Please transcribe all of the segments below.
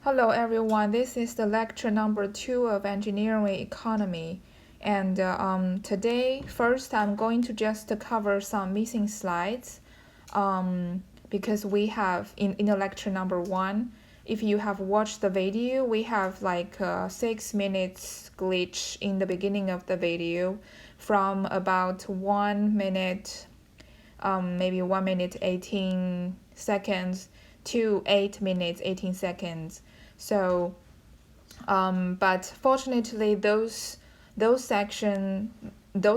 Hello everyone, this is the lecture number 2 of Engineering Economy. And today, first I'm going to just cover some missing slides because we have in the lecture number 1, if you have watched the video, we have like 6 minutes glitch in the beginning of the video from about 1 minute, maybe 1 minute 18 seconds to 8 minutes 18 seconds. So, but fortunately, those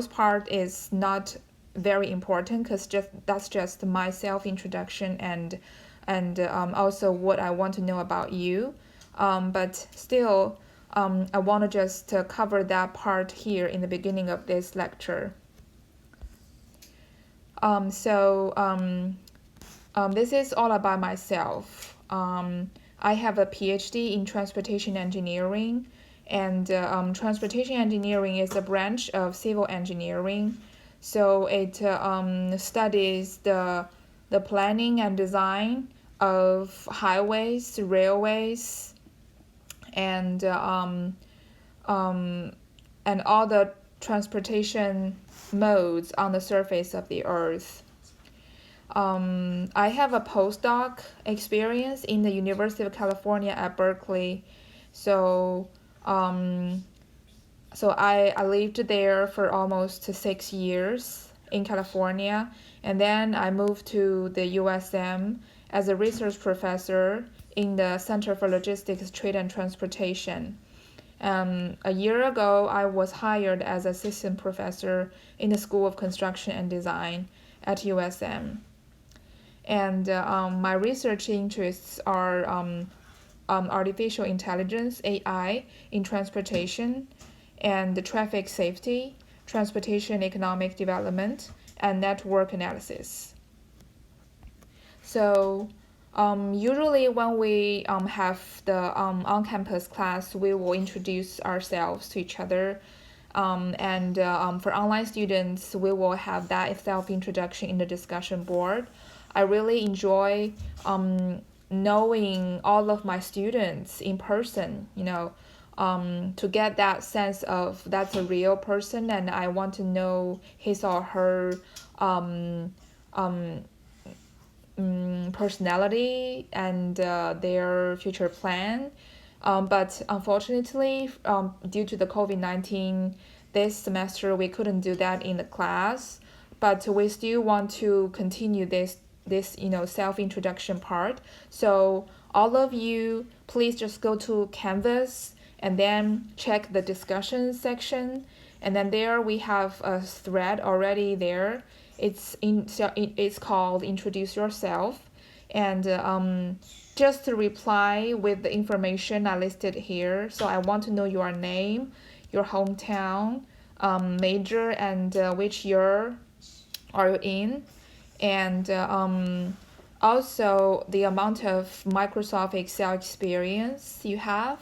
part is not very important because that's just my self introduction and also what I want to know about you. But still, I want to just cover that part here in the beginning of this lecture. This is all about myself. I have a PhD in transportation engineering, and transportation engineering is a branch of civil engineering. So it studies the planning and design of highways, railways, and all the transportation modes on the surface of the earth. I have a postdoc experience in the University of California at Berkeley. So, I lived there for almost 6 years in California, and then I moved to the USM as a research professor in the Center for Logistics, Trade, and Transportation. A year ago, I was hired as assistant professor in the School of Construction and Design at USM. And my research interests are artificial intelligence, AI, in transportation, and the traffic safety, transportation economic development, and network analysis. So usually when we have the on-campus class, we will introduce ourselves to each other. And for online students, we will have that self-introduction in the discussion board. I really enjoy knowing all of my students in person, to get that sense of that's a real person, and I want to know his or her personality and their future plan. But unfortunately, due to the COVID-19, this semester we couldn't do that in the class. But we still want to continue this self introduction part. So all of you, please just go to Canvas and then check the discussion section, and then there we have a thread already there. It's called Introduce Yourself, and just to reply with the information I listed here. So I want to know your name, your hometown, major, and which year are you in, and also the amount of Microsoft Excel experience you have.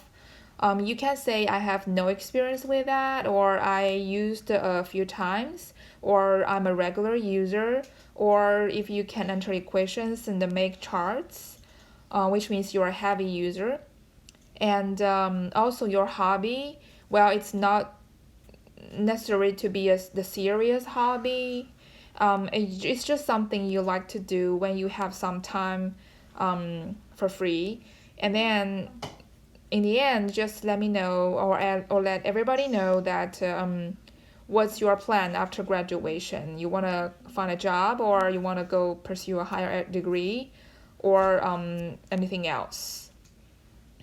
You can say I have no experience with that, or I used a few times, or I'm a regular user, or if you can enter equations and make charts, which means you're a heavy user. And also your hobby, well, it's not necessary to be the serious hobby. It's just something you like to do when you have some time for free. And then in the end, just let me know, or let everybody know that what's your plan after graduation. You want to find a job, or you want to go pursue a higher ed degree, or anything else.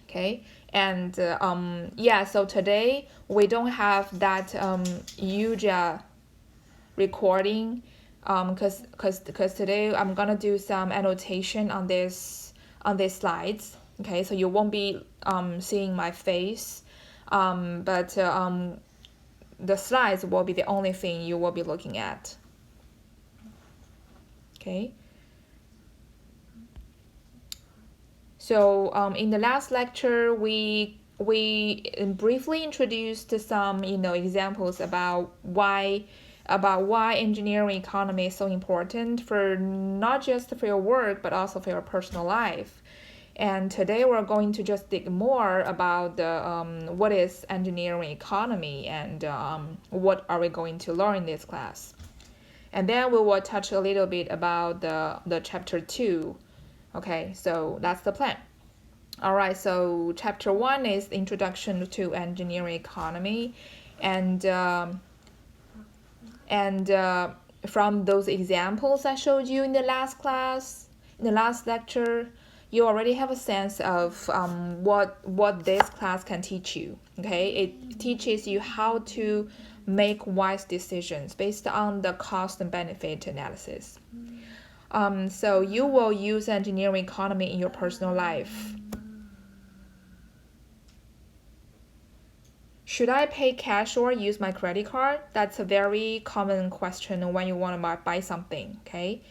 Okay. And yeah, so today we don't have that huge recording, because today I'm gonna do some annotation on these slides. Okay, so you won't be seeing my face, but the slides will be the only thing you will be looking at. Okay. So in the last lecture, we briefly introduced some examples about why engineering economy is so important for not just for your work but also for your personal life. And today we're going to just dig more about what is engineering economy and what are we going to learn in this class. And then we will touch a little bit about the chapter 2. Okay, so that's the plan. All right, so chapter 1 is Introduction to Engineering Economy. And from those examples I showed you in the last class, in the last lecture, you already have a sense of what this class can teach you. Okay, it teaches you how to make wise decisions based on the cost and benefit analysis. So you will use engineering economy in your personal life. Should I pay cash or use my credit card? That's a very common question when you want to buy something, okay?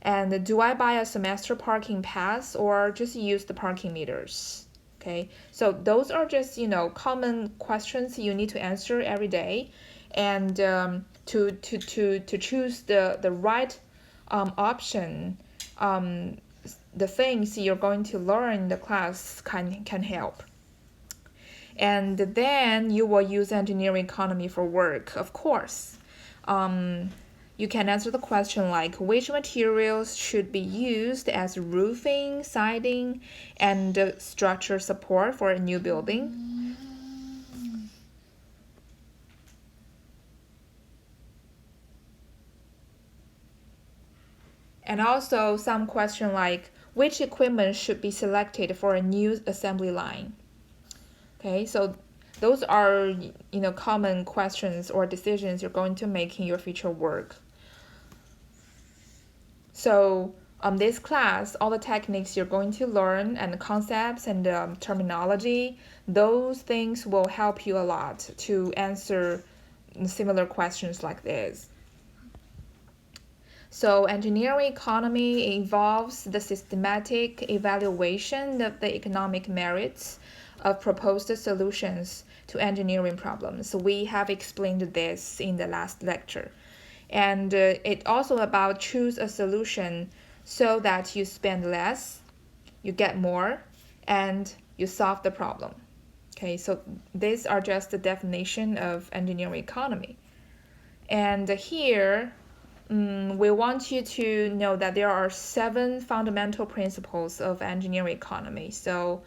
And do I buy a semester parking pass or just use the parking meters? Okay, so those are just, common questions you need to answer every day. And to choose the right option, the things you're going to learn in the class can help. And then you will use engineering economy for work, of course. You can answer the question like which materials should be used as roofing, siding, and structure support for a new building. And also some question like which equipment should be selected for a new assembly line. Okay, so those are common questions or decisions you're going to make in your future work. So this class, all the techniques you're going to learn and the concepts and terminology, those things will help you a lot to answer similar questions like this. So engineering economy involves the systematic evaluation of the economic merits of proposed solutions to engineering problems. So we have explained this in the last lecture. And it's also about choose a solution so that you spend less, you get more, and you solve the problem. Okay, so these are just the definition of engineering economy. And here, we want you to know that there are 7 fundamental principles of engineering economy. So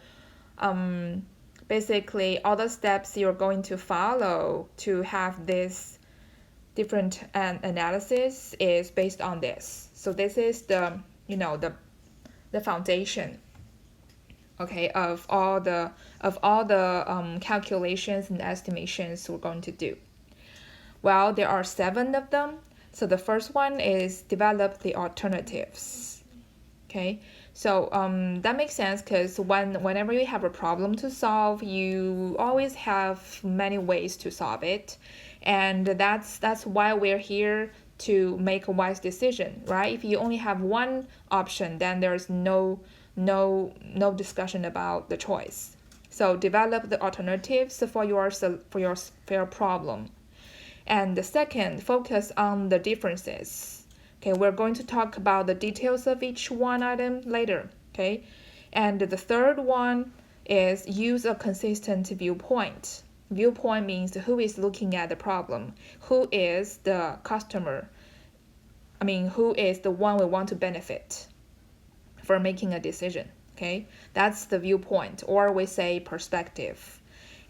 basically, all the steps you're going to follow to have this different analysis is based on this. So this is the foundation, okay, of all the calculations and estimations we're going to do. Well, there are 7 of them. So the first one is develop the alternatives. Okay, so that makes sense because whenever you have a problem to solve, you always have many ways to solve it, and that's why we're here to make a wise decision, right? If you only have one option, then there's no discussion about the choice. So develop the alternatives for your problem. And the second, focus on the differences. Okay, we're going to talk about the details of each one item later. Okay, and the third one is use a consistent viewpoint. Viewpoint means who is looking at the problem, who is the customer. Who is the one we want to benefit for making a decision. Okay, that's the viewpoint, or we say perspective.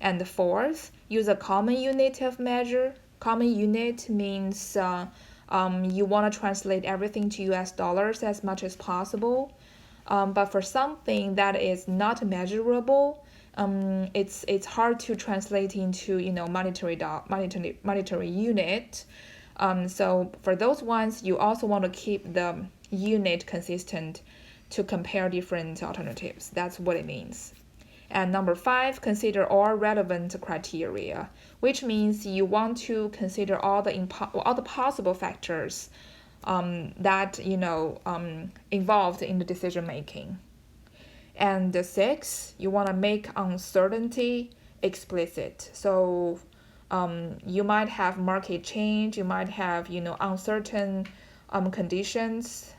And the fourth, use a common unit of measure. Common unit means you want to translate everything to US dollars as much as possible. But for something that is not measurable, it's hard to translate into monetary unit. So for those ones, you also want to keep the unit consistent to compare different alternatives. That's what it means. And number 5, consider all relevant criteria, which means you want to consider all the possible factors that involved in the decision making. And the 6, you want to make uncertainty explicit. So you might have market change, you might have uncertain conditions.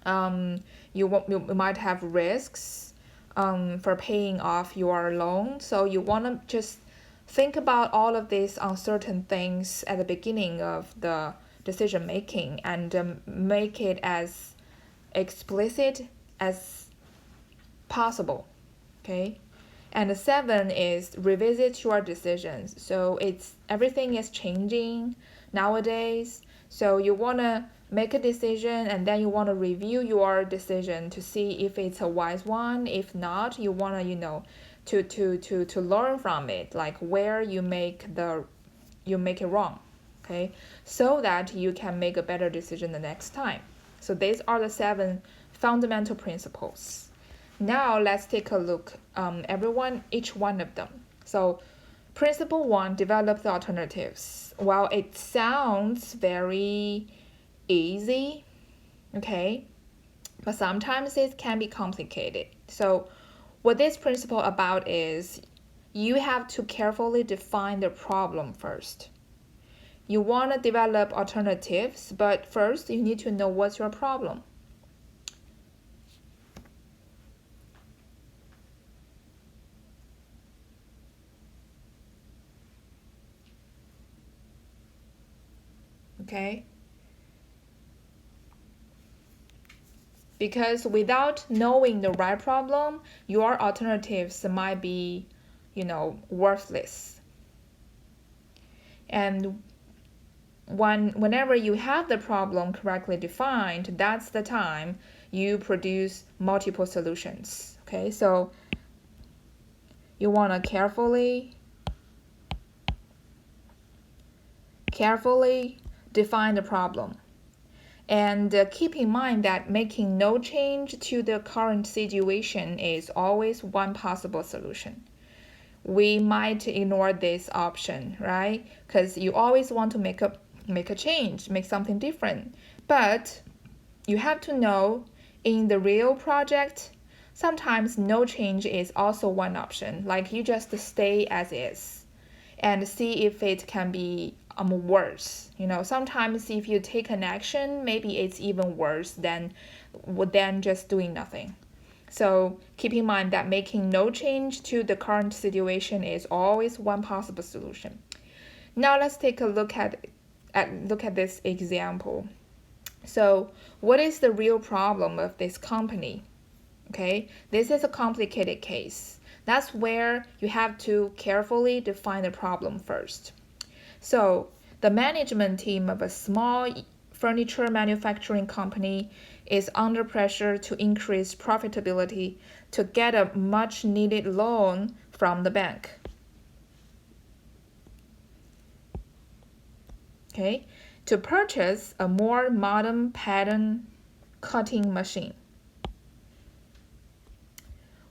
You might have risks for paying off your loan. So you want to just think about all of these uncertain things at the beginning of the decision making and make it as explicit as possible. Okay. And the 7 is revisit your decisions. So it's everything is changing nowadays. So you want to make a decision and then you want to review your decision to see if it's a wise one. If not, you want to, to learn from it, like where you make it wrong. Okay? So that you can make a better decision the next time. So these are the 7 fundamental principles. Now let's take a look, each one of them. So principle 1, develop the alternatives. Well, it sounds very easy, okay, but sometimes it can be complicated. So what this principle about is you have to carefully define the problem first. You want to develop alternatives, but first you need to know what's your problem. Okay? Because without knowing the right problem, your alternatives might be, worthless. And whenever you have the problem correctly defined, that's the time you produce multiple solutions. Okay, so you want to carefully define the problem. And keep in mind that making no change to the current situation is always one possible solution. We might ignore this option, right? Because you always want to make a change, make something different. But you have to know in the real project, sometimes no change is also one option. Like you just stay as is and see if it can be worse. Sometimes if you take an action, maybe it's even worse than just doing nothing. So keep in mind that making no change to the current situation is always one possible solution. Now let's take a look at this example. So what is the real problem of this company? Okay, this is a complicated case. That's where you have to carefully define the problem first. So the management team of a small furniture manufacturing company is under pressure to increase profitability to get a much needed loan from the bank. Okay, to purchase a more modern pattern cutting machine.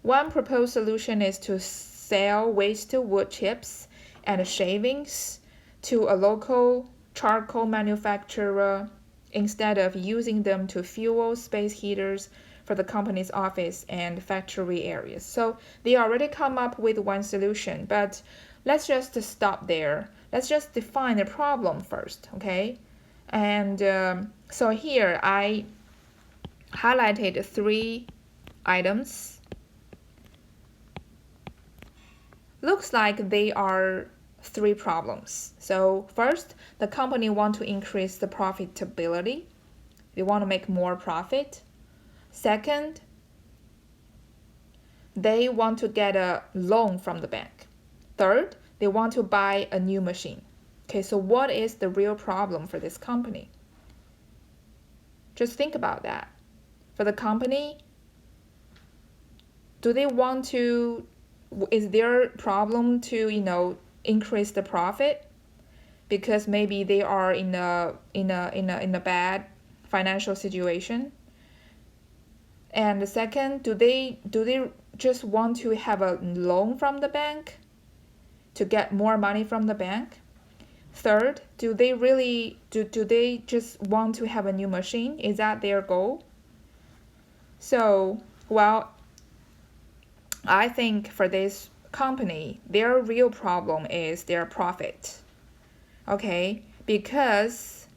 One proposed solution is to sell waste wood chips and shavings to a local charcoal manufacturer instead of using them to fuel space heaters for the company's office and factory areas. So they already come up with one solution, but let's just stop there. Let's just define the problem first, okay? And so here I highlighted 3 items. Looks like they are 3 problems. So first, the company want to increase the profitability. They want to make more profit. Second, they want to get a loan from the bank. Third, they want to buy a new machine. Okay, so what is the real problem for this company? Just think about that. For the company, do they want to, is their problem to, increase the profit because maybe they are in a bad financial situation? And the second, do they just want to have a loan from the bank to get more money from the bank? Third, do they just want to have a new machine? Is that their goal? So, well, I think for this company, their real problem is their profit. Okay, because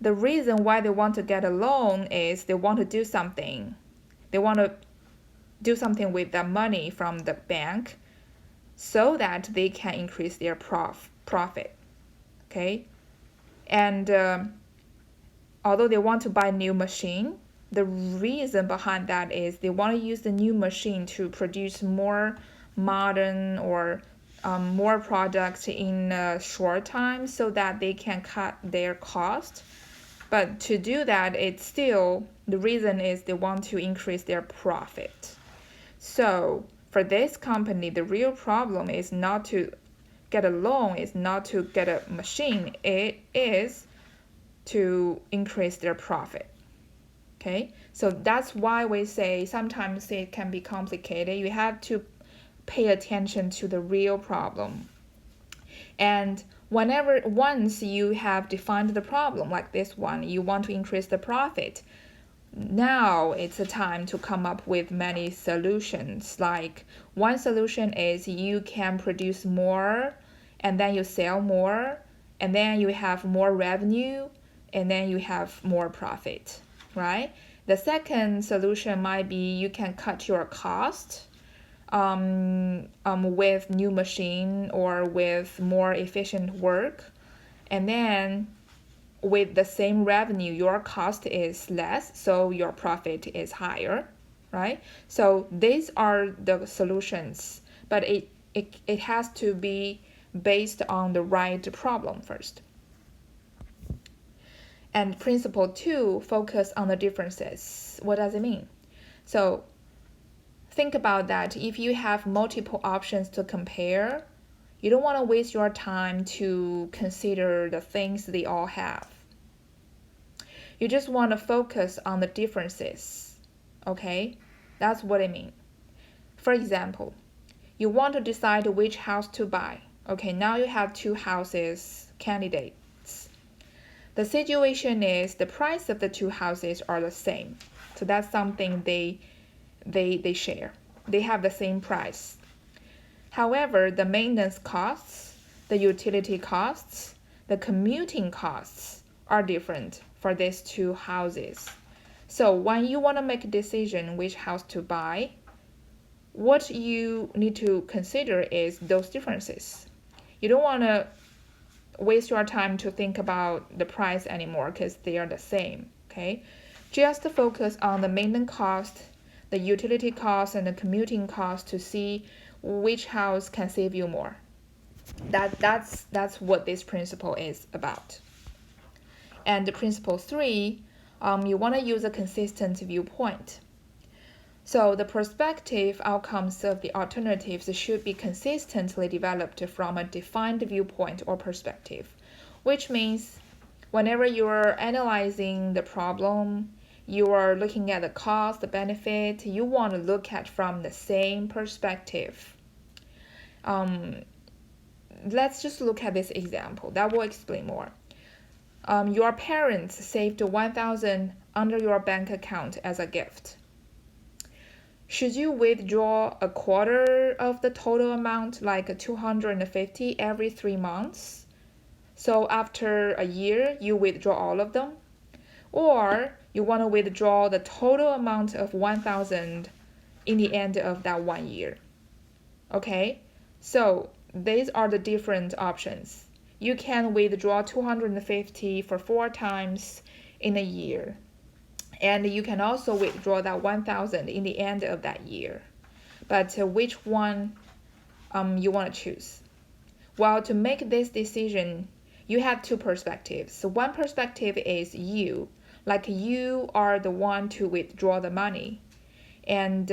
the reason why they want to get a loan is they want to do something. They want to do something with that money from the bank so that they can increase their profit. Okay, and although they want to buy a new machine, the reason behind that is they want to use the new machine to produce more modern or more products in a short time so that they can cut their cost. But to do that, it's still, the reason is they want to increase their profit. So for this company, the real problem is not to get a loan, is not to get a machine, it is to increase their profit. Okay, so that's why we say sometimes it can be complicated. You have to pay attention to the real problem. And once you have defined the problem, like this one, you want to increase the profit, now it's a time to come up with many solutions. Like one solution is you can produce more and then you sell more and then you have more revenue and then you have more profit, right? The second solution might be you can cut your cost with new machine or with more efficient work, and then with the same revenue your cost is less, so your profit is higher, right? So these are the solutions, but it has to be based on the right problem first. And principle 2, focus on the differences. What does it mean? So think about that. If you have multiple options to compare, you don't want to waste your time to consider the things they all have. You just want to focus on the differences. Okay? That's what I mean. For example, you want to decide which house to buy. Okay, now you have two houses candidates. The situation is the price of the two houses are the same. So that's something they share. They have the same price. However, the maintenance costs, the utility costs, the commuting costs are different for these two houses. So when you want to make a decision which house to buy, what you need to consider is those differences. You don't want to waste your time to think about the price anymore because they are the same. Okay, just focus on the maintenance cost, the utility cost, and the commuting cost to see which house can save you more. That's what this principle is about. And principle 3, you want to use a consistent viewpoint. So the prospective outcomes of the alternatives should be consistently developed from a defined viewpoint or perspective, which means whenever you're analyzing the problem, you are looking at the cost, the benefit, you want to look at from the same perspective. Let's just look at this example. That will explain more. Your parents saved 1,000 under your bank account as a gift. Should you withdraw a quarter of the total amount, like 250 every 3 months? So after a year, you withdraw all of them? Or you want to withdraw the total amount of 1,000 in the end of that 1 year? Okay, so these are the different options. You can withdraw 250 for 4 times in a year. And you can also withdraw that 1,000 in the end of that year. But which one you want to choose? Well, to make this decision, you have two perspectives. So one perspective is you, like you are the one to withdraw the money. And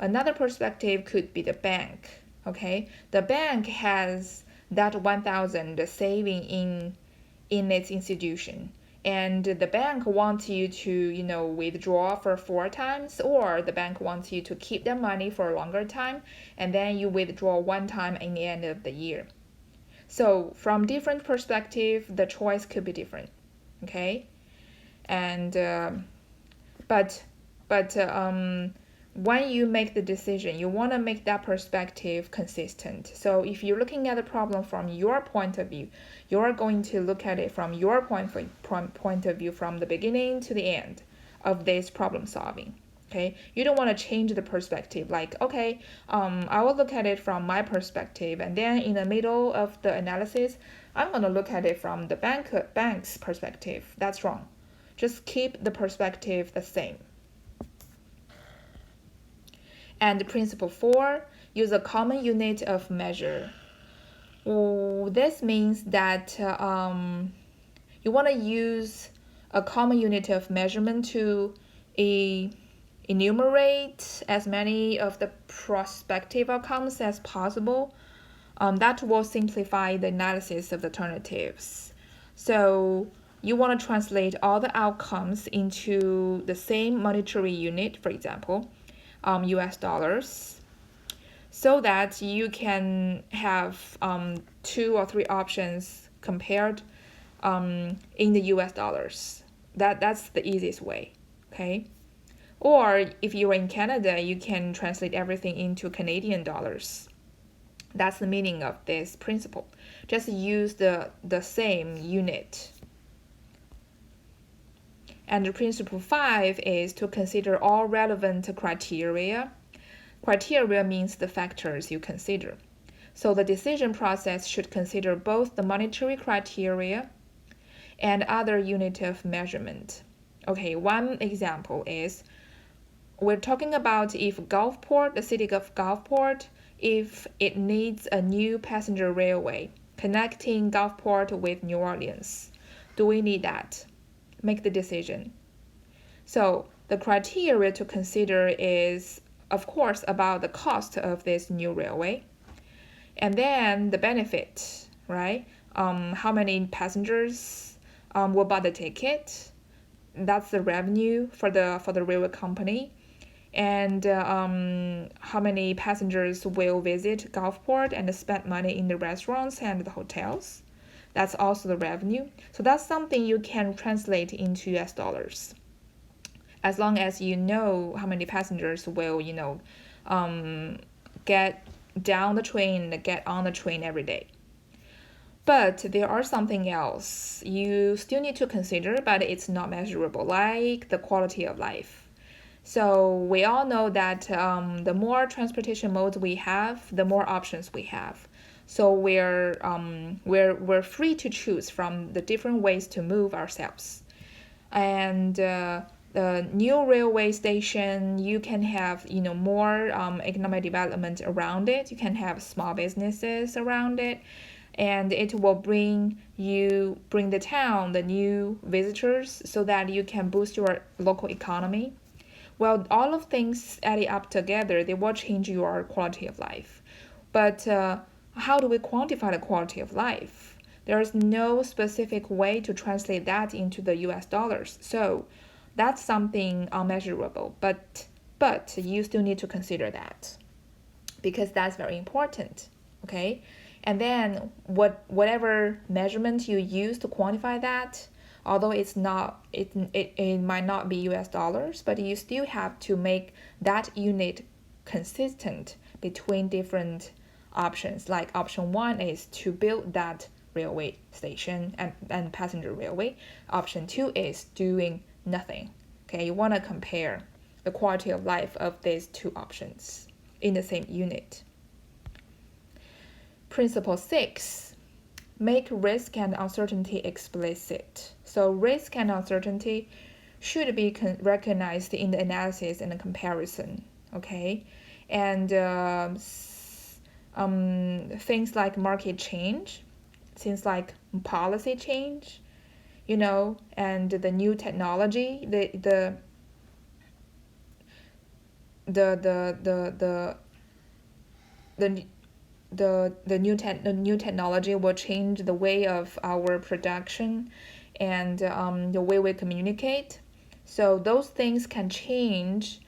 another perspective could be the bank. Okay, the bank has that 1,000 saving in its institution. And the bank wants you to, withdraw for 4 times, or the bank wants you to keep the money for a longer time, and then you withdraw 1 time in the end of the year. So from different perspective, the choice could be different, okay? And but when you make the decision, you want to make that perspective consistent. So if you're looking at the problem from your point of view, you're going to look at it from your point of view from the beginning to the end of this problem solving. Okay, you don't want to change the perspective. Like, okay, I will look at it from my perspective, and then in the middle of the analysis, I'm gonna look at it from the bank's perspective. That's wrong. Just keep the perspective the same. And principle 4, use a common unit of measure. This means that you want to use a common unit of measurement to enumerate as many of the prospective outcomes as possible. That will simplify the analysis of the alternatives. So you want to translate all the outcomes into the same monetary unit, for example, US dollars, so that you can have 2 or 3 options compared in the US dollars. That's the easiest way, okay? Or if you're in Canada, you can translate everything into Canadian dollars. That's the meaning of this principle. Just use the same unit. And principle 5 is to consider all relevant criteria. Criteria means the factors you consider. So the decision process should consider both the monetary criteria and other unit of measurement. Okay, one example is we're talking about if Gulfport, the city of Gulfport, if it needs a new passenger railway connecting Gulfport with New Orleans. Do we need that? Make the decision. So the criteria to consider is, of course, about the cost of this new railway, and then the benefit, right? How many passengers will buy the ticket? That's the revenue for the railway company. And how many passengers will visit Gulfport and spend money in the restaurants and the hotels? That's also the revenue. So that's something you can translate into US dollars. As long as you know how many passengers will, get down the train and get on the train every day. But there are something else you still need to consider, but it's not measurable, like the quality of life. So we all know that the more transportation modes we have, the more options we have. So we're free to choose from the different ways to move ourselves. And the new railway station, you can have more economic development around it. You can have small businesses around it, and it will bring the town the new visitors, so that you can boost your local economy. Well, all of things added up together, they will change your quality of life. But how do we quantify the quality of life? There is no specific way to translate that into the US dollars. So that's something unmeasurable, but you still need to consider that, because that's very important, okay? And then whatever measurement you use to quantify that, although it might not be US dollars, but you still have to make that unit consistent between different options. Like option 1 is to build that railway station and passenger railway. Option 2 is doing nothing. Okay, you want to compare the quality of life of these 2 options in the same unit. Principle 6, make risk and uncertainty explicit. So risk and uncertainty should be recognized in the analysis and the comparison, okay? And things like market change, things like policy change, and the new technology, the new technology will change the way of our production and the way we communicate. So those things can change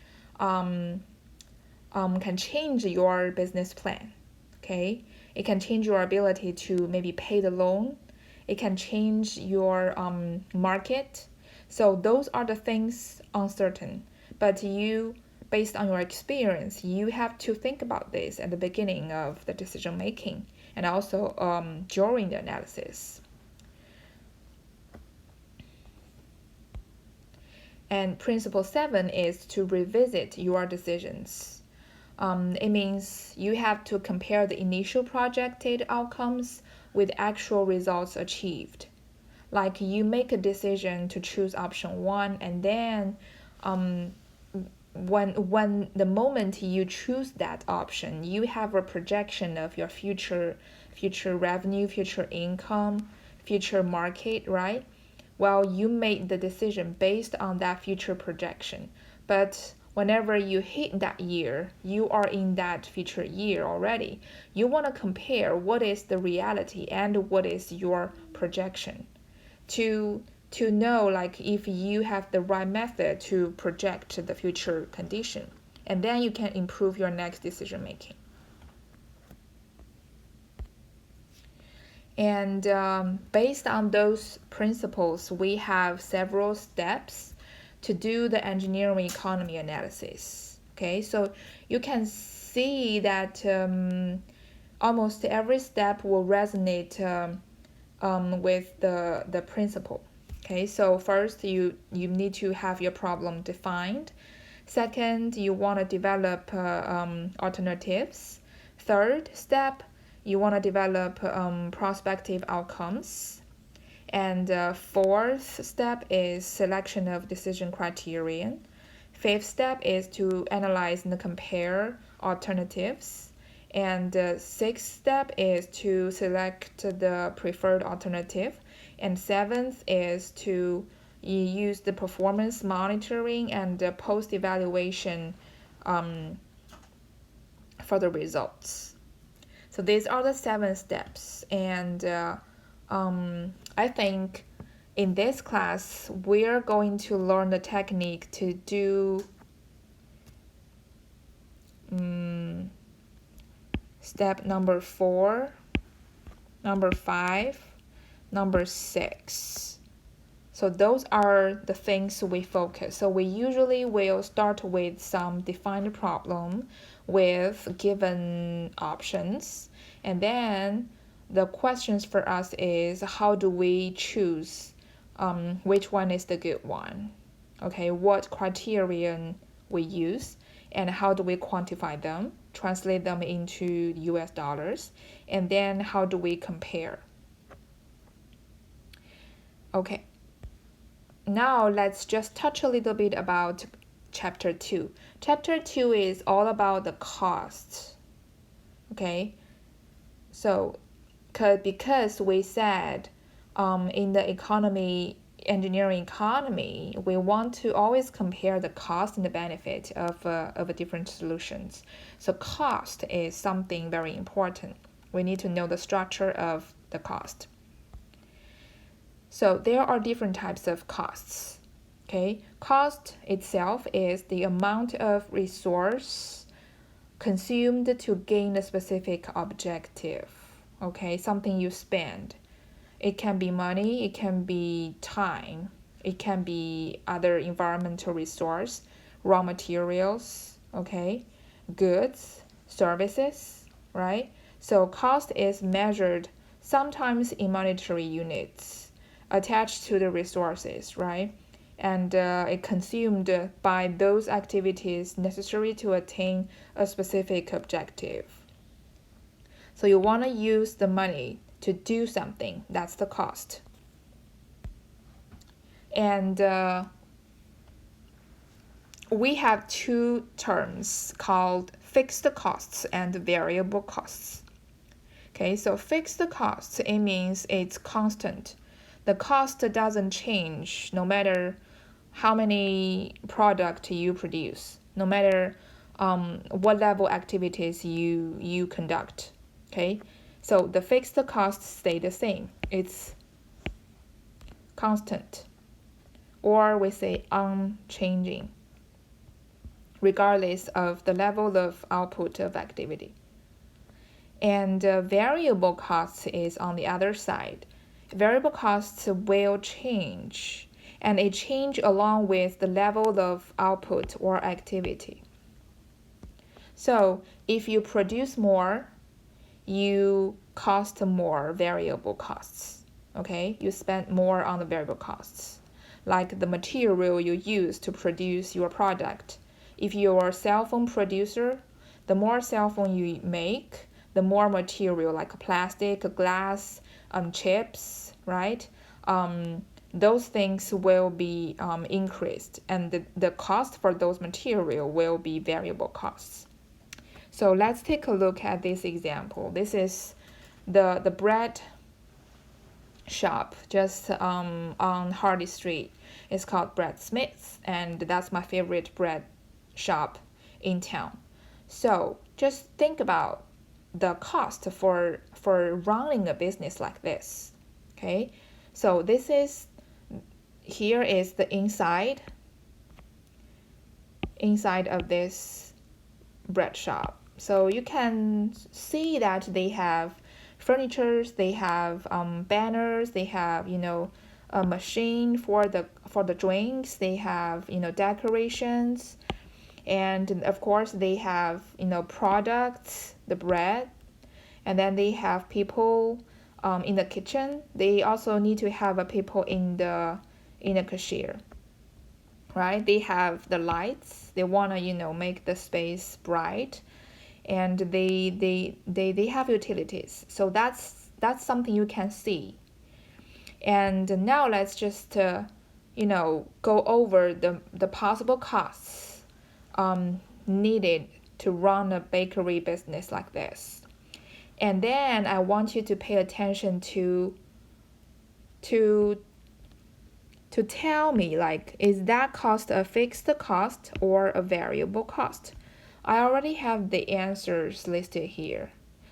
your business plan. Okay, it can change your ability to maybe pay the loan. It can change your market. So those are the things uncertain, but you based on your experience, you have to think about this at the beginning of the decision making and also during the analysis. And principle 7 is to revisit your decisions. It means you have to compare the initial projected outcomes with actual results achieved. Like you make a decision to choose option 1, and then when the moment you choose that option, you have a projection of your future revenue, future income, future market, right? Well, you made the decision based on that future projection. But whenever you hit that year, you are in that future year already. You want to compare what is the reality and what is your projection to know like if you have the right method to project the future condition, and then you can improve your next decision making. And based on those principles, we have several steps to do the engineering economy analysis. Okay, so you can see that almost every step will resonate with the principle. Okay, so first you need to have your problem defined. Second, you want to develop alternatives. Third step, you want to develop prospective outcomes. And fourth step is selection of decision criterion. Fifth step is to analyze and compare alternatives. And sixth step is to select the preferred alternative. And seventh is to use the performance monitoring and the post-evaluation for the results. So these are the 7 steps. And I think in this class, we're going to learn the technique to do step number 4, number 5, number 6. So those are the things we focus. So we usually will start with some defined problem with given options. And then the questions for us is how do we choose which one is the good one? Okay, what criterion we use and how do we quantify them, translate them into US dollars, and then how do we compare? Okay, now let's just touch a little bit about chapter 2. Chapter 2 is all about the cost. Okay, so because we said in the engineering economy, we want to always compare the cost and the benefit of different solutions. So cost is something very important. We need to know the structure of the cost. So there are different types of costs. Okay, cost itself is the amount of resource consumed to gain a specific objective. Okay, something you spend. It can be money, it can be time, it can be other environmental resource, raw materials, okay, goods, services, right? So cost is measured sometimes in monetary units attached to the resources, right? And it consumed by those activities necessary to attain a specific objective. So you want to use the money to do something. That's the cost. And we have 2 terms called fixed costs and variable costs. Okay, so fixed costs, it means it's constant. The cost doesn't change no matter how many product you produce, no matter what level activities you conduct. Okay, so the fixed costs stay the same. It's constant, or we say unchanging, regardless of the level of output of activity. And variable costs is on the other side. Variable costs will change, and it change along with the level of output or activity. So if you produce more, you cost more variable costs. Okay, you spend more on the variable costs, like the material you use to produce your product. If you're a cell phone producer, the more cell phone you make, the more material like plastic, glass, chips, right? Those things will be increased, and the cost for those material will be variable costs. So let's take a look at this example. This is the bread shop just on Hardy Street. It's called Bread Smith's, and that's my favorite bread shop in town. So just think about the cost for running a business like this. Okay, so here is the inside of this bread shop. So you can see that they have furnitures, they have banners, they have a machine for the drinks, they have decorations, and of course they have products, the bread, and then they have people in the kitchen. They also need to have a people in the cashier, right? They have the lights. They want to make the space bright, and they have utilities. So that's something you can see. And now let's just go over the possible costs needed to run a bakery business like this. And then I want you to pay attention to tell me, like, is that cost a fixed cost or a variable cost? I already have the answers listed here,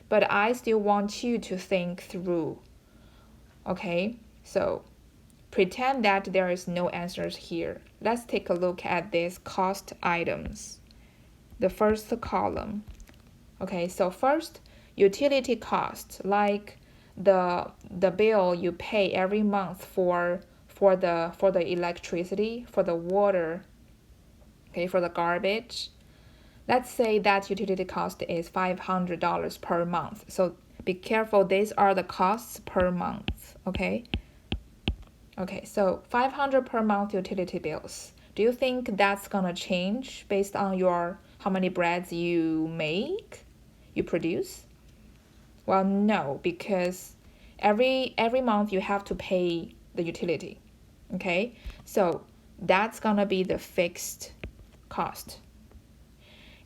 but I still want you to think through. Okay, so pretend that there is no answers here. Let's take a look at these cost items. The first column. Okay, so first, utility cost, like the bill you pay every month for the electricity, for the water, okay, for the garbage. Let's say that utility cost is $500 per month. So be careful, these are the costs per month, okay? Okay, so $500 per month utility bills. Do you think that's gonna change based on how many breads you make, you produce? Well, no, because every month you have to pay the utility. Okay, so that's gonna be the fixed cost.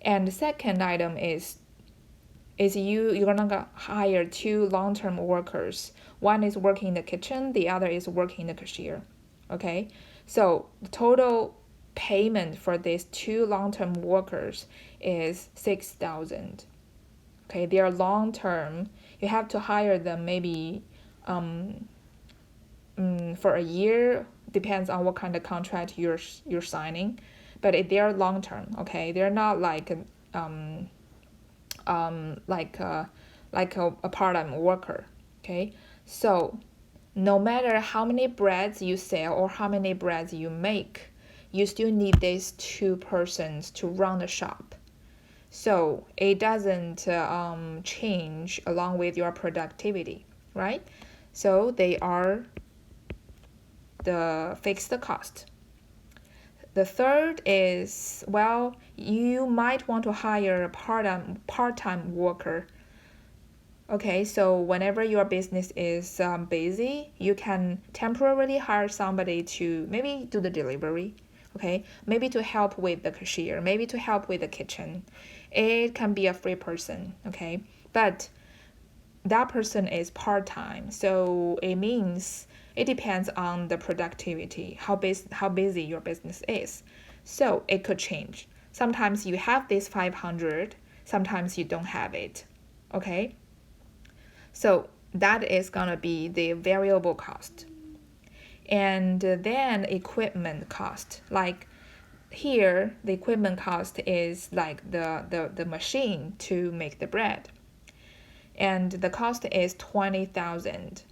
And the second item is you're gonna hire two long-term workers. One is working in the kitchen, the other is working in the cashier. Okay, so the total payment for these two long-term workers is $6,000. Okay, they are long-term. You have to hire them maybe for a year, depends on what kind of contract you're signing, but they are long term. Okay, they're not like a part-time worker. Okay, so no matter how many breads you sell or how many breads you make, you still need these two persons to run the shop. So it doesn't change along with your productivity, right? So they are the fixed cost. The third is, well, you might want to hire a part-time worker. Okay, so whenever your business is busy, you can temporarily hire somebody to maybe do the delivery. Okay, maybe to help with the cashier, maybe to help with the kitchen. It can be a free person. Okay, but that person is part-time, so it means it depends on the productivity, how busy your business is. So it could change. Sometimes you have this 500, sometimes you don't have it. Okay, so that is gonna be the variable cost. And then equipment cost, like here the equipment cost is like the machine to make the bread, and the cost is 20,000.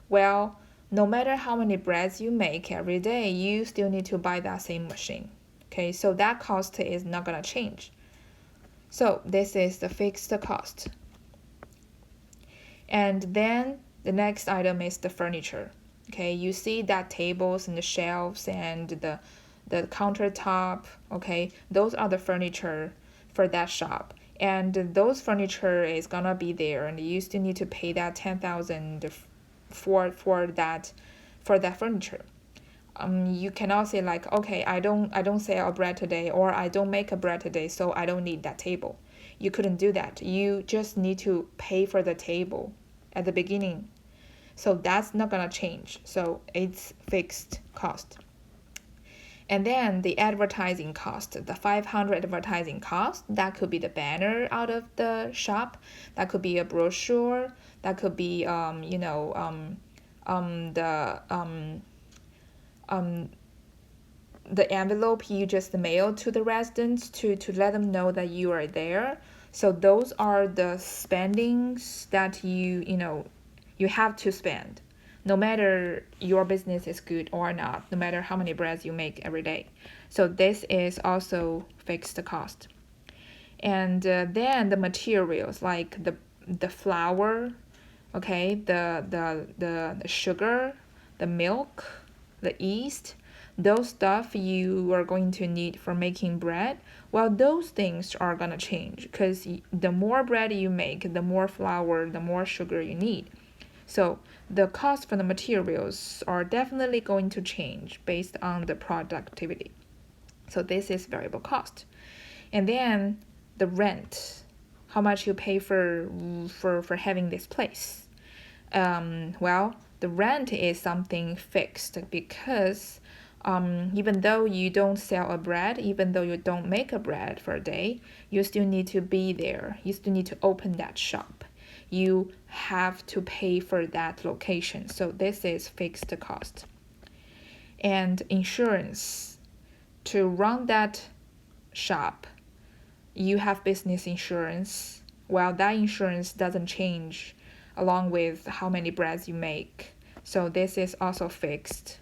Well, no matter how many breads you make every day, you still need to buy that same machine. Okay, so that cost is not gonna change. So this is the fixed cost. And then the next item is the furniture. Okay, you see that tables and the shelves and the countertop, okay, those are the furniture for that shop. And those furniture is gonna be there, and you still need to pay that 10,000 for that furniture. You cannot say like, okay, I don't sell bread today, or I don't make a bread today, so I don't need that table. You couldn't do that. You just need to pay for the table at the beginning. So that's not gonna change. So it's fixed cost. And then the advertising cost, the 500 advertising cost, that could be the banner out of the shop, that could be a brochure, that could be the the envelope you just mail to the residents to let them know that you are there. So those are the spendings that you have to spend, no matter your business is good or not, no matter how many breads you make every day. So this is also fixed cost. And then the materials like the flour, okay, the sugar, the milk, the yeast, those stuff you are going to need for making bread. Well, those things are gonna change because the more bread you make, the more flour, the more sugar you need. So the cost for the materials are definitely going to change based on the productivity. So this is variable cost. And then the rent, how much you pay for having this place. Well, the rent is something fixed because even though you don't sell a bread, even though you don't make a bread for a day, you still need to be there. You still need to open that shop. You have to pay for that location. So this is fixed cost. And insurance. To run that shop, you have business insurance. Well, that insurance doesn't change along with how many breads you make. So this is also fixed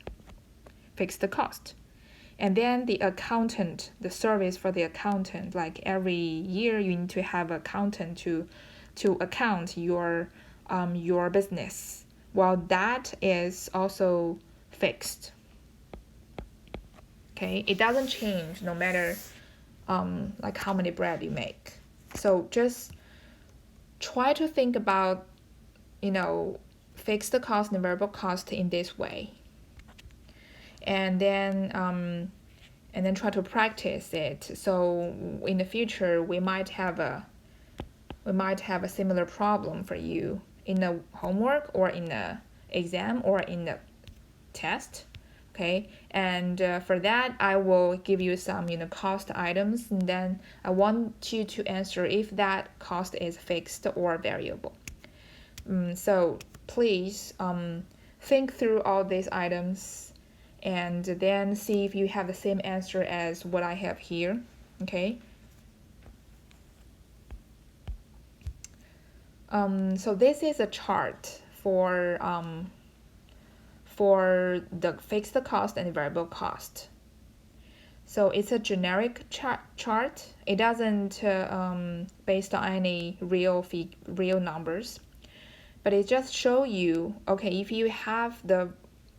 cost. And then the accountant, the service for the accountant, like every year you need to have an accountant to account your business. Well, that is also fixed. Okay, it doesn't change no matter like how many bread you make. So just try to think about fixed cost and variable cost in this way, and then try to practice it. So in the future we might have a similar problem for you in a homework or in a exam or in a test. Okay, and for that I will give you some cost items, and then I want you to answer if that cost is fixed or variable. So please think through all these items and then see if you have the same answer as what I have here. Okay. So this is a chart for the fixed cost and variable cost. So it's a generic chart. It doesn't based on any real numbers, but it just show you, okay, if you have the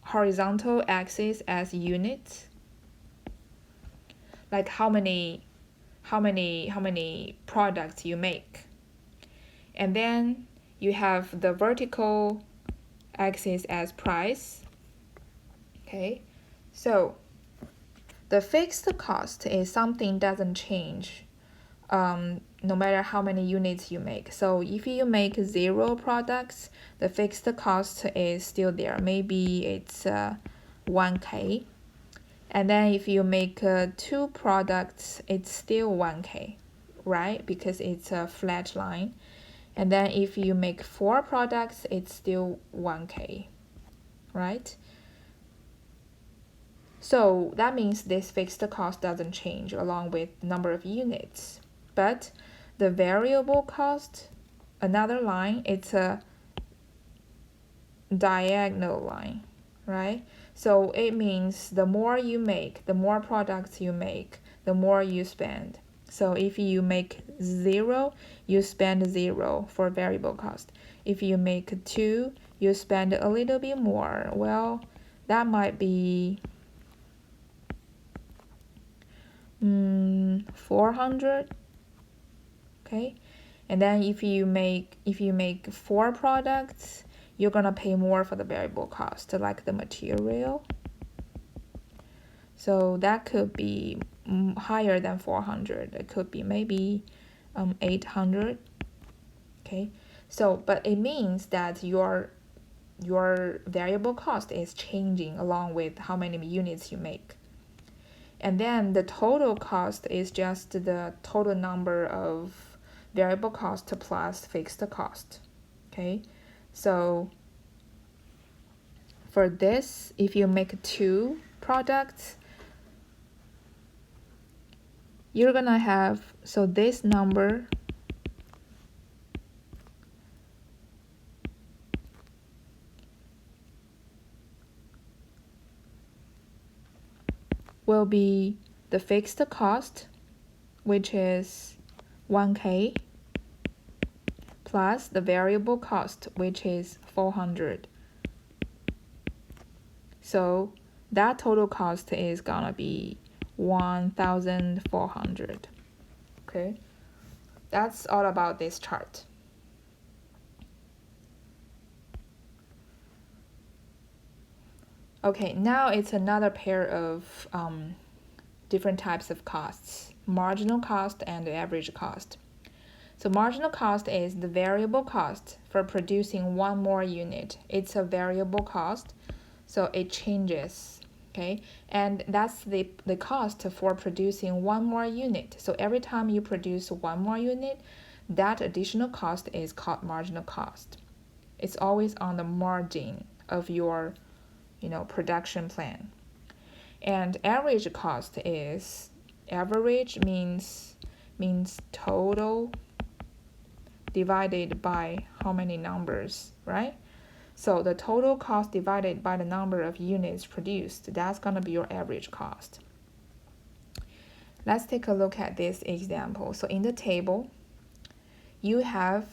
horizontal axis as units, like how many products you make, and then you have the vertical axis as price. Okay, so the fixed cost is something doesn't change no matter how many units you make. So if you make 0 products, the fixed cost is still there. Maybe it's 1K. And then if you make 2 products, it's still 1K, right? Because it's a flat line. And then if you make 4 products, it's still 1K, right? So that means this fixed cost doesn't change along with the number of units. But the variable cost, another line, it's a diagonal line, right? So it means the more you make, the more products you make, the more you spend. So if you make 0, you spend 0 for variable cost. If you make 2, you spend a little bit more. Well, that might be 400. Okay, and then if you make 4 products, you're gonna pay more for the variable cost, like the material. So that could be higher than 400. It could be maybe 800. Okay, so but it means that your variable cost is changing along with how many units you make. And then the total cost is just the total number of variable cost plus fixed cost. Okay, so for this, if you make 2 products, you're gonna have, so this number will be the fixed cost, which is 1K, plus the variable cost, which is 400. So that total cost is gonna be 1,400. Okay, that's all about this chart. Okay, now it's another pair of different types of costs: marginal cost and average cost. So marginal cost is the variable cost for producing one more unit. It's a variable cost, so it changes. Okay, and that's the cost for producing one more unit. So every time you produce one more unit, that additional cost is called marginal cost. It's always on the margin of your production plan. And average cost is, average means total divided by how many numbers, right? So the total cost divided by the number of units produced, that's gonna be your average cost. Let's take a look at this example. So in the table, you have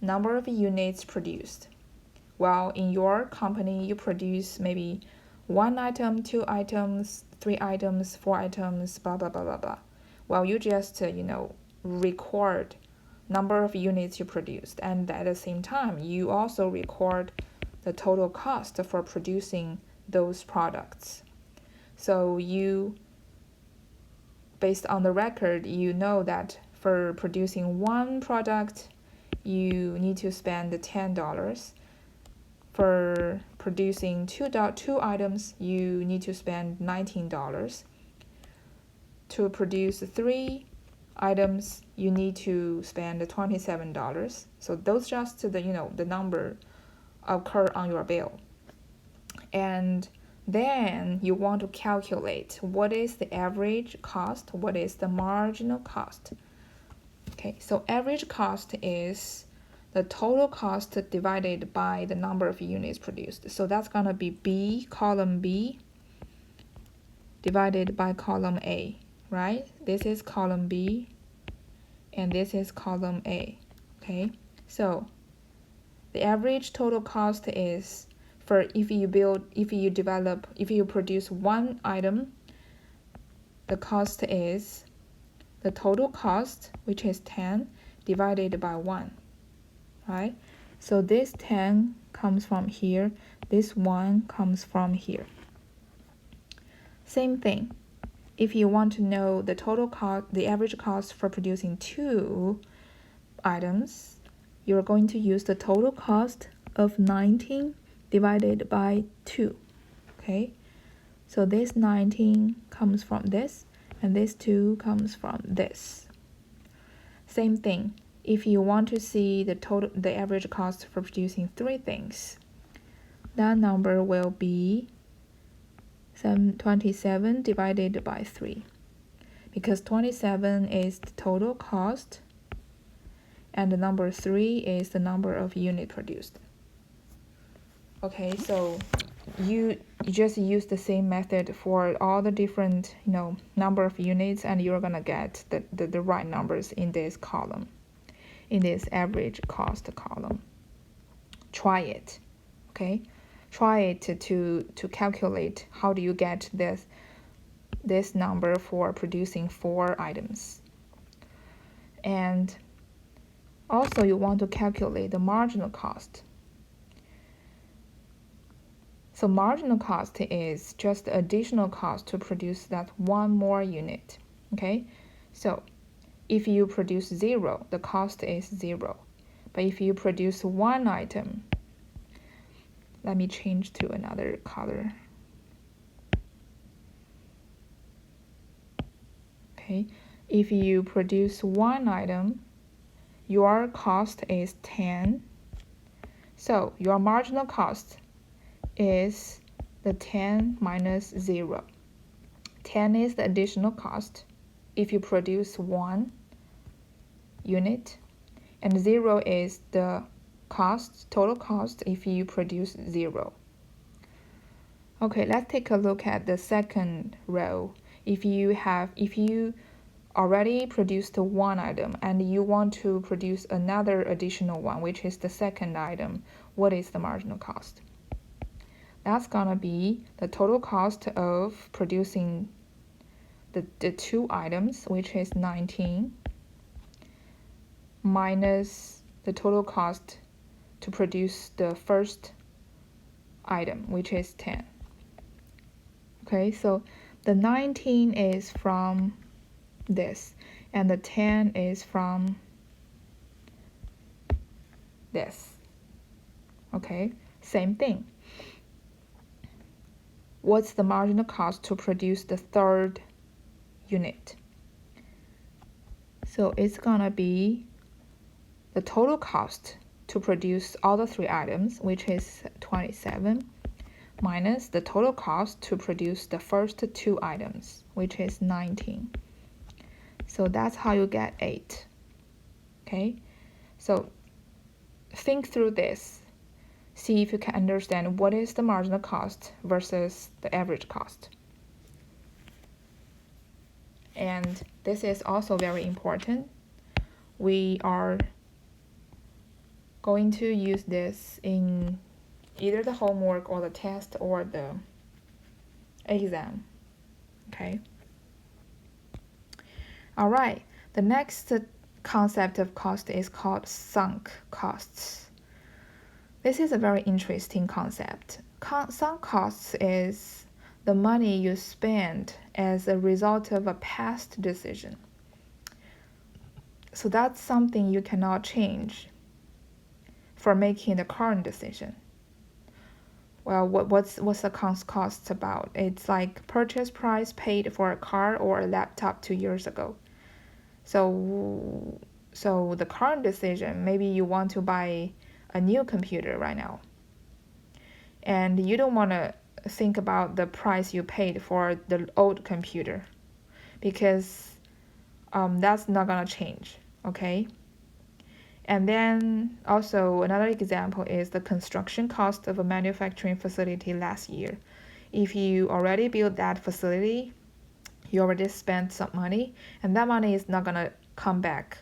number of units produced. Well, in your company, you produce maybe 1 item, 2 items, 3 items, 4 items, blah, blah, blah, blah, blah. Well, you just, record number of units you produced. And at the same time, you also record the total cost for producing those products. So based on the record, you know that for producing one product, you need to spend $10. For producing two items, you need to spend $19. To produce 3 items, you need to spend $27. So those just the number occur on your bill. And then you want to calculate what is the average cost, what is the marginal cost. Okay, so average cost is the total cost divided by the number of units produced. So that's gonna be column B divided by column A, right? This is column B and this is column A. Okay, so the average total cost is, for if you produce one item, the cost is the total cost, which is 10, divided by 1, right? So this 10 comes from here, this 1 comes from here. Same thing, if you want to know the total cost, the average cost for producing 2 items, you're going to use the total cost of 19 divided by 2. Okay, so this 19 comes from this, and this 2 comes from this. Same thing, if you want to see the average cost for producing 3 things, that number will be 27 divided by 3, because 27 is the total cost and the number 3 is the number of units produced. Okay, so you just use the same method for all the different number of units, and you're gonna get the right numbers in this column, in this average cost column. Try it, okay? Try it to calculate how do you get this number for producing 4 items. And also you want to calculate the marginal cost. So marginal cost is just the additional cost to produce that one more unit, okay? So if you produce 0, the cost is 0. But if you produce 1 item, let me change to another color. Okay, if you produce 1 item, your cost is 10. So your marginal cost is the 10 minus 0. 10 is the additional cost if you produce 1 unit, and 0 is the cost, total cost, if you produce 0. Okay, let's take a look at the second row. If you already produced 1 item and you want to produce another additional one, which is the second item, what is the marginal cost? That's gonna be the total cost of producing the 2 items, which is 19, minus the total cost to produce the first item, which is 10. Okay, so the 19 is from this, and the 10 is from this. Okay, same thing. What's the marginal cost to produce the third unit? So it's gonna be the total cost to produce all the 3 items, which is 27, minus the total cost to produce the first 2 items, which is 19. So that's how you get 8. Okay, so think through this. See if you can understand what is the marginal cost versus the average cost. And this is also very important. We are going to use this in either the homework or the test or the exam. Okay. All right. The next concept of cost is called sunk costs. This is a very interesting concept. Sunk costs is the money you spend as a result of a past decision. So that's something you cannot change for making the current decision. Well, what's the cost about? It's like purchase price paid for a car or a laptop 2 years ago. So the current decision, maybe you want to buy a new computer right now, and you don't want to think about the price you paid for the old computer, because that's not gonna change, okay? And then also another example is the construction cost of a manufacturing facility last year. If you already built that facility, you already spent some money, and that money is not gonna come back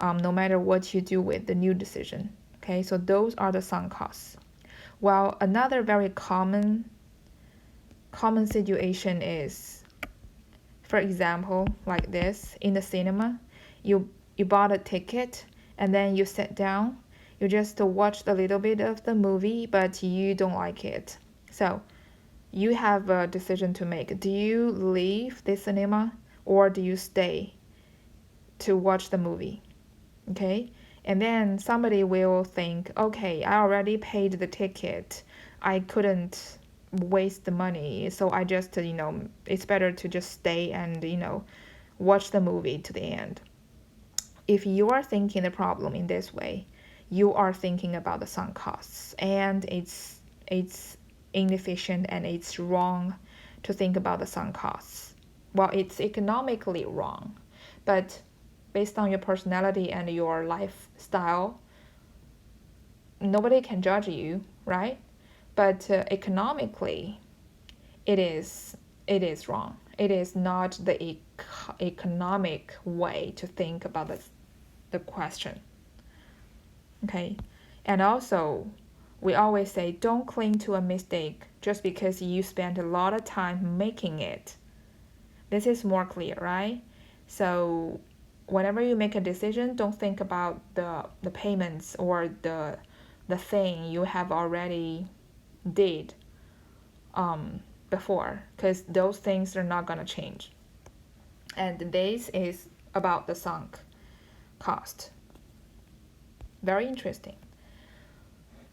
no matter what you do with the new decision. Okay, so those are the sunk costs. Well, another very common situation is, for example, like this, in the cinema, you bought a ticket and then you sit down, you just watched a little bit of the movie, but you don't like it. So you have a decision to make. Do you leave the cinema or do you stay to watch the movie? Okay, and then somebody will think, okay, I already paid the ticket, I couldn't waste the money, so I just it's better to just stay and watch the movie to the end. If you are thinking the problem in this way, you are thinking about the sunk costs, and it's inefficient and it's wrong to think about the sunk costs. Well, it's economically wrong, but based on your personality and your lifestyle, nobody can judge you, right? But economically, it is wrong. It is not the economic way to think about the question. Okay, and also we always say don't cling to a mistake just because you spent a lot of time making it. This is more clear, right? So whenever you make a decision, don't think about the payments or the thing you have already did before, because those things are not gonna change. And this is about the sunk cost. Very interesting.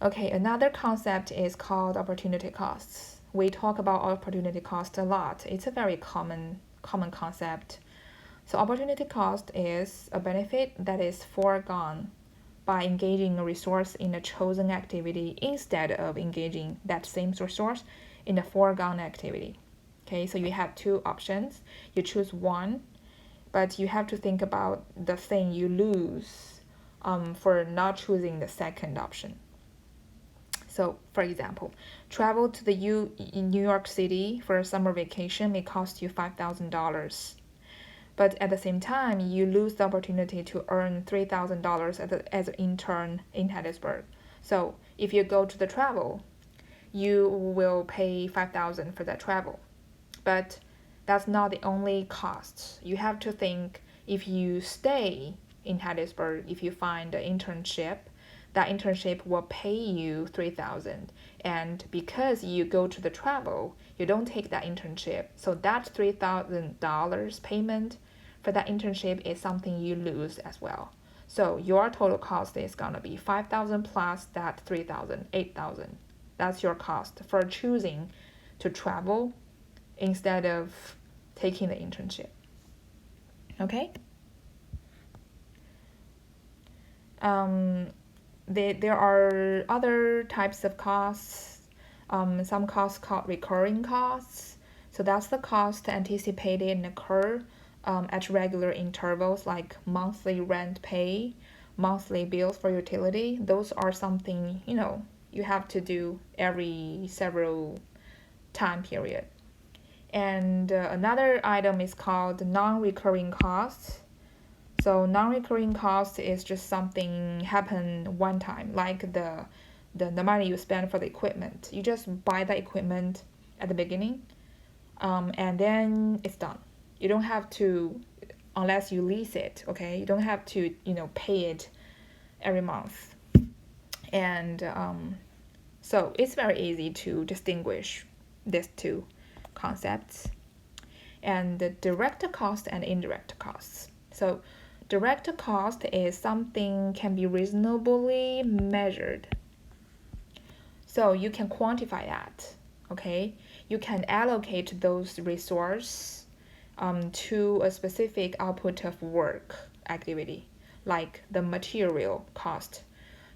Okay, another concept is called opportunity costs. We talk about opportunity cost a lot. It's a very common concept. So opportunity cost is a benefit that is foregone by engaging a resource in a chosen activity instead of engaging that same resource in a foregone activity. Okay, so you have two options. You choose one, but you have to think about the thing you lose for not choosing the second option. So, for example, travel to the in New York City for a summer vacation may cost you $5,000. But at the same time, you lose the opportunity to earn $3,000 as an intern in Hattiesburg. So if you go to the travel, you will pay $5,000 for that travel. But that's not the only cost. You have to think if you stay in Hattiesburg, if you find an internship, that internship will pay you $3,000. And because you go to the travel, you don't take that internship. So that $3,000 payment for that internship is something you lose as well. So your total cost is gonna be $5,000 plus that $3,000, $8,000. That's your cost for choosing to travel instead of taking the internship. Okay? There are other types of costs. Some costs called recurring costs. So that's the cost anticipated and occur at regular intervals, like monthly rent pay, monthly bills for utility. Those are something, you have to do every several time period. And another item is called non-recurring costs. So non-recurring cost is just something happen one time, like the money you spend for the equipment. You just buy the equipment at the beginning, and then it's done. You don't have to, unless you lease it, okay? You don't have to, pay it every month. And so it's very easy to distinguish these two concepts. And the direct cost and indirect costs. So direct cost is something can be reasonably measured. So you can quantify that, okay? You can allocate those resources to a specific output of work activity, like the material cost.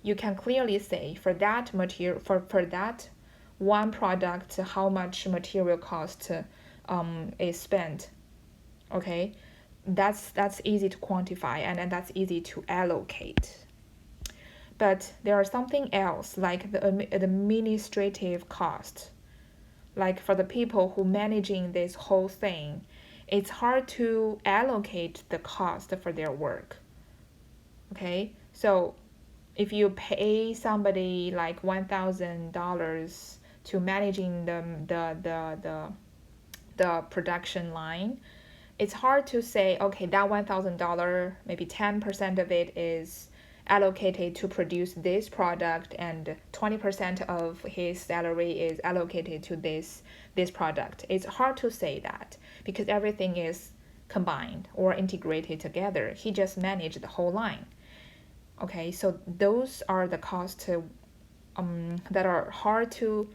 You can clearly say for that material, for that one product, how much material cost is spent. Okay, that's easy to quantify and that's easy to allocate. But there are something else like the administrative cost. Like for the people who managing this whole thing, it's hard to allocate the cost for their work. Okay, so if you pay somebody like $1,000 to managing the production line, it's hard to say, okay, that $1,000, maybe 10% of it is allocated to produce this product and 20% of his salary is allocated to this product. It's hard to say that because everything is combined or integrated together. He just managed the whole line. Okay, so those are the costs that are hard to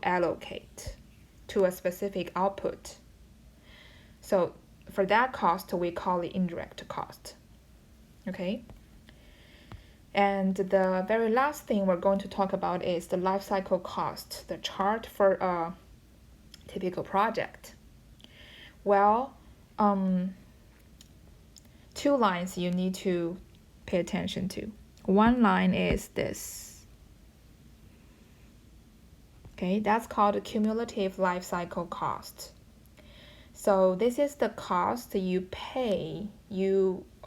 allocate to a specific output. So for that cost, we call it indirect cost. Okay. And the very last thing we're going to talk about is the life cycle cost, the chart for a typical project. Well, two lines you need to pay attention to. One line is this. Okay, that's called cumulative life cycle cost. So this is the cost you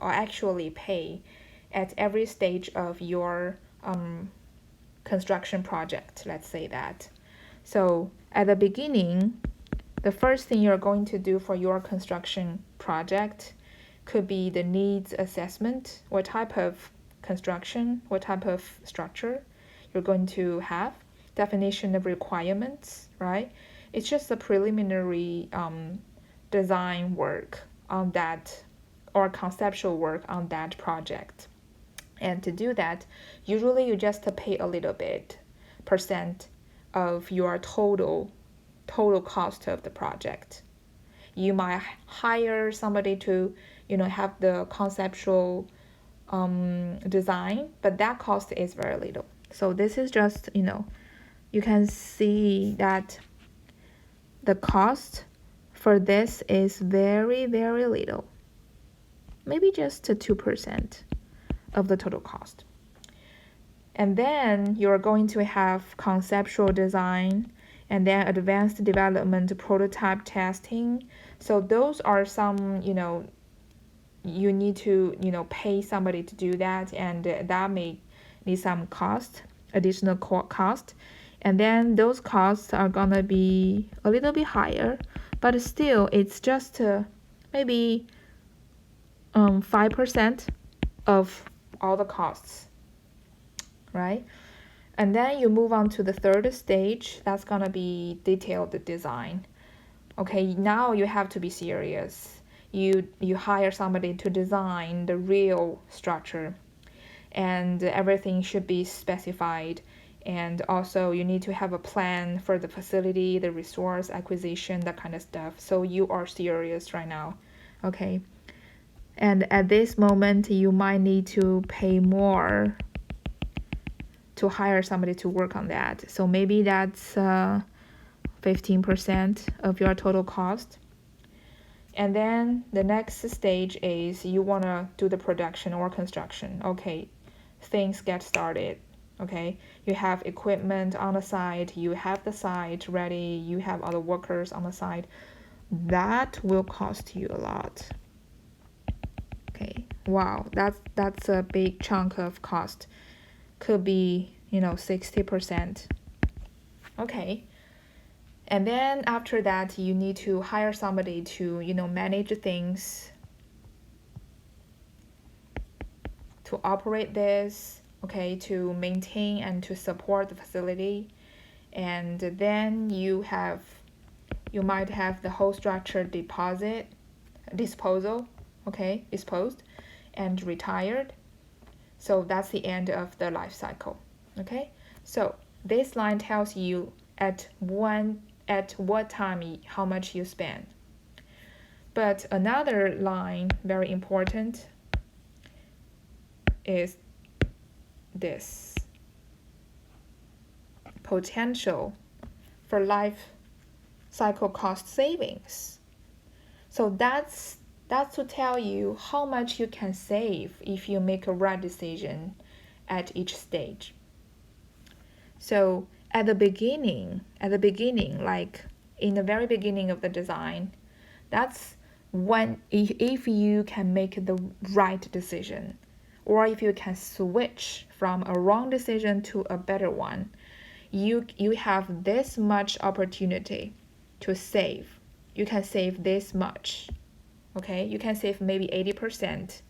actually pay at every stage of your construction project, let's say that. So at the beginning, the first thing you're going to do for your construction project could be the needs assessment. What type of construction, what type of structure you're going to have, definition of requirements, right? It's just a preliminary design work on that, or conceptual work on that project. And to do that, usually you just pay a little bit percent of your total cost of the project. You might hire somebody to, have the conceptual design, but that cost is very little. So this is just, you can see that the cost for this is very, very little. Maybe just 2% of the total cost. And then you're going to have conceptual design and then advanced development, prototype testing. So those are some, you need to, pay somebody to do that, and that may need some cost, additional cost. And then those costs are gonna be a little bit higher, but still it's just maybe 5% of all the costs, right? And then you move on to the third stage. That's gonna be detailed design. Okay, now you have to be serious. You hire somebody to design the real structure, and everything should be specified. And also you need to have a plan for the facility, the resource acquisition, that kind of stuff. So you are serious right now. Okay. And at this moment, you might need to pay more to hire somebody to work on that. So maybe that's 15% of your total cost. And then the next stage is you want to do the production or construction. Okay, things get started. Okay, you have equipment on the site, you have the site ready, you have other workers on the site. That will cost you a lot. Okay, wow, that's a big chunk of cost. Could be 60%. Okay. And then after that, you need to hire somebody to, manage things, to operate this, okay, to maintain and to support the facility. And then you might have the whole structure disposed, and retired. So that's the end of the life cycle. Okay, so this line tells you at what time how much you spend. But another line, very important, is this: potential for life cycle cost savings. So that's to tell you how much you can save if you make a right decision at each stage. So at the beginning, like in the very beginning of the design, that's when, if you can make the right decision, or if you can switch from a wrong decision to a better one, you have this much opportunity to save. You can save this much. Okay, you can save maybe 80%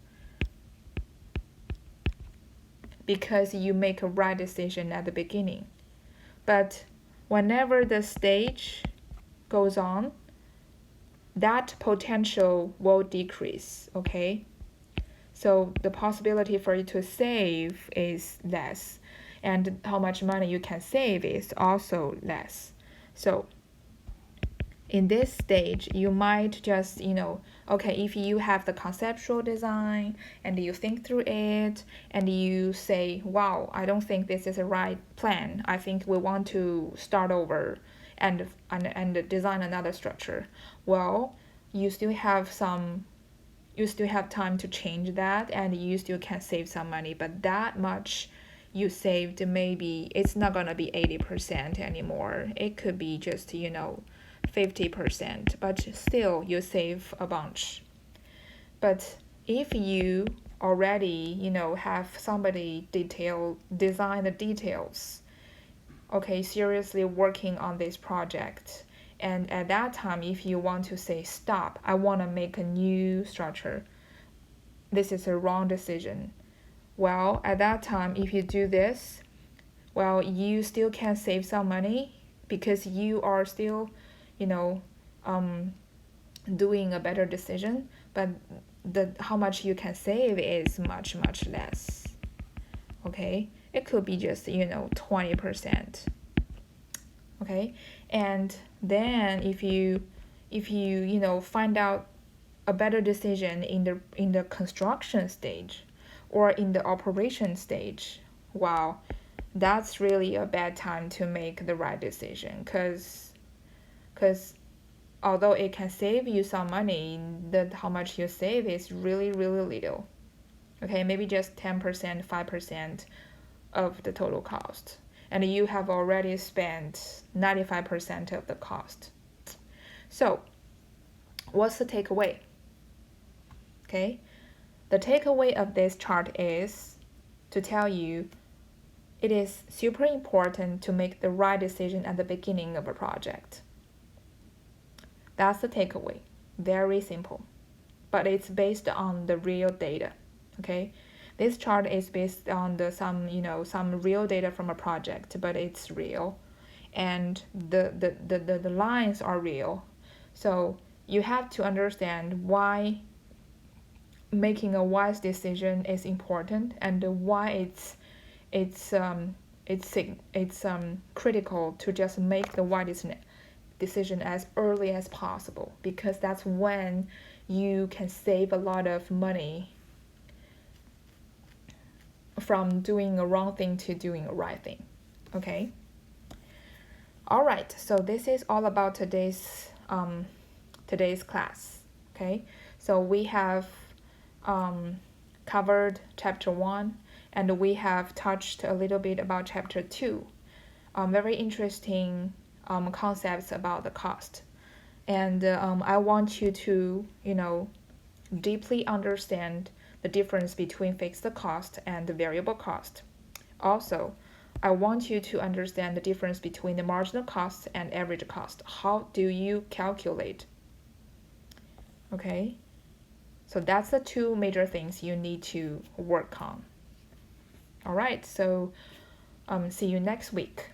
because you make a right decision at the beginning. But whenever the stage goes on, that potential will decrease, okay? So the possibility for you to save is less, and how much money you can save is also less. So in this stage, you might just, okay, if you have the conceptual design and you think through it and you say, wow, I don't think this is a right plan. I think we want to start over and design another structure. Well, you still have time to change that, and you still can save some money, but that much you saved, maybe it's not gonna be 80% anymore. It could be just 50%, but still you save a bunch. But if you already have somebody design the details, okay, seriously working on this project, and at that time if you want to say stop, I want to make a new structure, this is a wrong decision. Well, at that time if you do this, well, you still can save some money because you are still um doing a better decision, but the how much you can save is much less. Okay, it could be just 20%. Okay, and then if you find out a better decision in the construction stage or in the operation stage, wow, that's really a bad time to make the right decision, because although it can save you some money, how much you save is really little. Okay, maybe just 10%, 5% of the total cost, and you have already spent 95% of the cost. So what's the takeaway? Okay, the takeaway of this chart is to tell you it is super important to make the right decision at the beginning of a project. That's the takeaway. Very simple, but it's based on the real data. Okay, this chart is based on some real data from a project, but it's real, and the lines are real. So you have to understand why making a wise decision is important, and why it's critical to just make the wise decision as early as possible, because that's when you can save a lot of money from doing a wrong thing to doing a right thing. Okay, all right, so this is all about today's class. Okay, so we have covered chapter 1, and we have touched a little bit about chapter 2. Very interesting concepts about the cost, and I want you to deeply understand the difference between fixed cost and variable cost. Also, I want you to understand the difference between the marginal cost and average cost. How do you calculate? Okay, so that's the two major things you need to work on. All right, so see you next week.